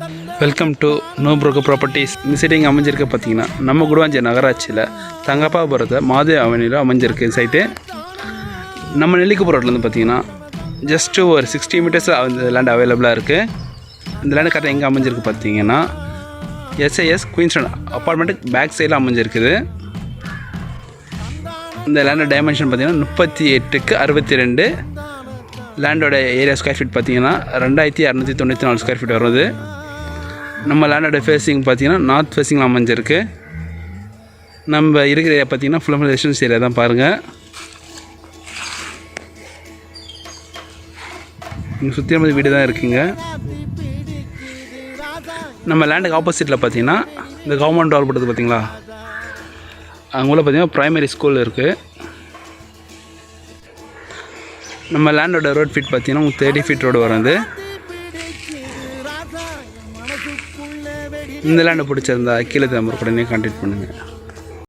Welcome to know broker properties. இந்த sighting அமைஞ்சிருக்கு பார்த்தீங்கன்னா நம்ம குடுவாஞ்சேரி நகராட்சியில் தங்கப்பாபுரத்தை மாதவி அவனியில் அமைஞ்சிருக்கு சைட்டு. நம்ம நெல்லிக்குப்பம் ரோட்லேருந்து பார்த்தீங்கன்னா ஜஸ்ட்டு ஒரு 60 மீட்டர்ஸ் அந்த லேண்ட் அவைலபிளாக இருக்குது. இந்த லேண்டு கரெக்டாக எங்கே அமைஞ்சிருக்கு பார்த்தீங்கன்னா SIS குயின்ஸ்டன் அப்பார்ட்மெண்ட்டுக்கு பேக் சைடில் அமைஞ்சிருக்குது. இந்த லேண்டோட டைமென்ஷன் பார்த்தீங்கன்னா 38x62. லேண்டோட ஏரியா ஸ்கொயர் ஃபீட் பார்த்தீங்கன்னா 2294 ஸ்கொயர் ஃபீட் வருது. நம்ம லேண்டோட ஃபேஸிங் பார்த்தீங்கன்னா நார்த் ஃபேஸிங்கில் அமைஞ்சிருக்கு. நம்ம இருக்கிற ஏரியா பார்த்தீங்கன்னா ஃபுல்லாக ரெசிடென்ஸ் ஏரியா தான் பாருங்கள். இங்கே சுற்றி நம்ம வீடு தான் இருக்குங்க. நம்ம லேண்டுக்கு ஆப்போசிட்டில் பார்த்தீங்கன்னா இந்த கவர்மெண்ட் வால் போட்டது பார்த்தீங்களா, அங்குள்ள பார்த்தீங்கன்னா ப்ரைமரி ஸ்கூல் இருக்குது. நம்ம லேண்டோட ரோட் ஃபீட் பார்த்தீங்கன்னா உங்களுக்கு 30 ஃபீட் ரோடு வருது. இந்த லேண்டை பிடிச்சிருந்தா கீழே நம்பர் உடனே கான்டாக்ட் பண்ணுங்கள்.